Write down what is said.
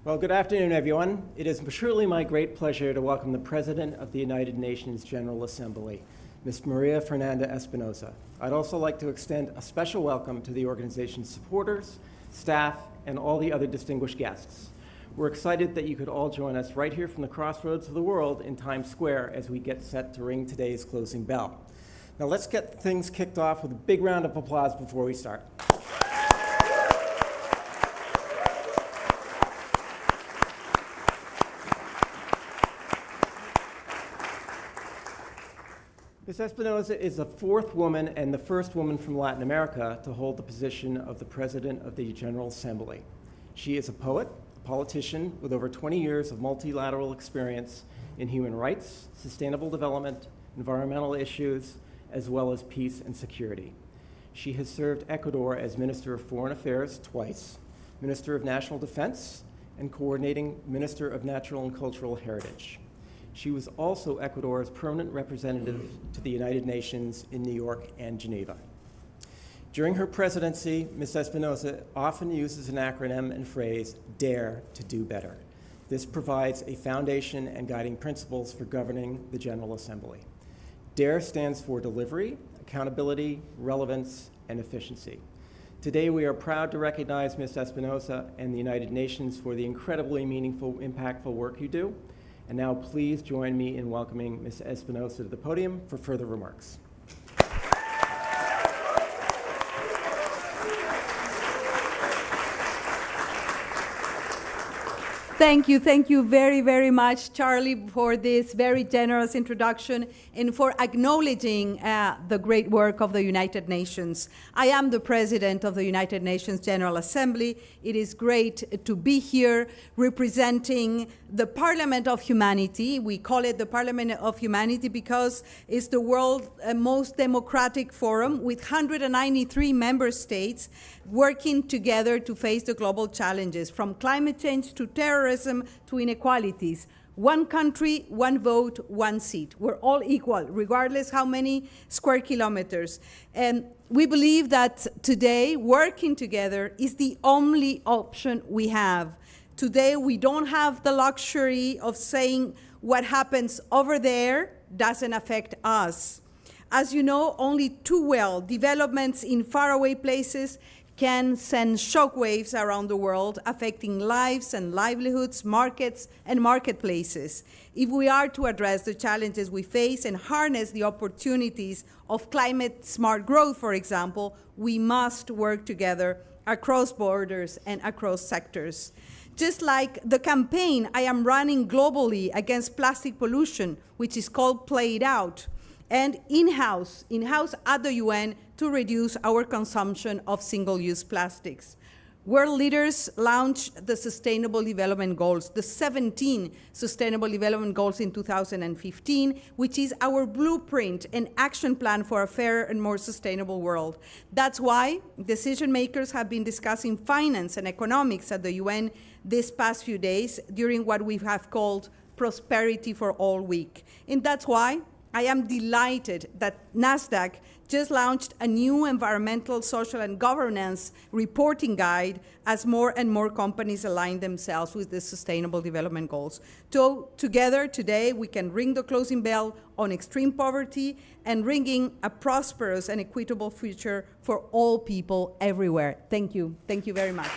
Well, good afternoon, everyone. It is truly my great pleasure to welcome the President of the United Nations General Assembly, Ms. María Fernanda Espinosa. I'd also like to extend a special welcome to the organization's supporters, staff, and all the other distinguished guests. We're excited that you could all join us right here from the crossroads of the world in Times Square as we get set to ring today's closing bell. Now let's get things kicked off with a big round of applause before we start. Ms. Espinosa is the fourth woman and the first woman from Latin America to hold the position of the President of the General Assembly. She is a poet, a politician with over 20 years of multilateral experience in human rights, sustainable development, environmental issues, as well as peace and security. She has served Ecuador as Minister of Foreign Affairs twice, Minister of National Defense, and coordinating Minister of Natural and Cultural Heritage. She was also Ecuador's permanent representative to the United Nations in New York and Geneva. During her presidency, Ms. Espinosa often uses an acronym and phrase, DARE to do better. This provides a foundation and guiding principles for governing the General Assembly. DARE stands for delivery, accountability, relevance, and efficiency. Today, we are proud to recognize Ms. Espinosa and the United Nations for the incredibly meaningful, impactful work you do. And now please join me in welcoming Ms. Espinosa to the podium for further remarks. Thank you very, very much, Charlie, for this very generous introduction and for acknowledging the great work of the United Nations. I am the President of the United Nations General Assembly. It is great to be here representing the Parliament of Humanity. We call it the Parliament of Humanity because it's the world's most democratic forum with 193 member states working together to face the global challenges, from climate change to terrorism to inequalities. One country, one vote, one seat. We're all equal, regardless how many square kilometers. And we believe that today, working together is the only option we have. Today, we don't have the luxury of saying what happens over there doesn't affect us. As you know, only too well, developments in faraway places can send shockwaves around the world, affecting lives and livelihoods, markets and marketplaces. If we are to address the challenges we face and harness the opportunities of climate-smart growth, for example, we must work together across borders and across sectors. Just like the campaign I am running globally against plastic pollution, which is called Play It Out, and in-house at the UN to reduce our consumption of single-use plastics. World leaders launched the Sustainable Development Goals, the 17 Sustainable Development Goals in 2015, which is our blueprint and action plan for a fairer and more sustainable world. That's why decision makers have been discussing finance and economics at the UN this past few days during what we have called Prosperity for All Week. And that's why I am delighted that Nasdaq just launched a new environmental, social, and governance reporting guide as more and more companies align themselves with the Sustainable Development Goals. So together today, we can ring the closing bell on extreme poverty and ringing a prosperous and equitable future for all people everywhere. Thank you. Thank you very much.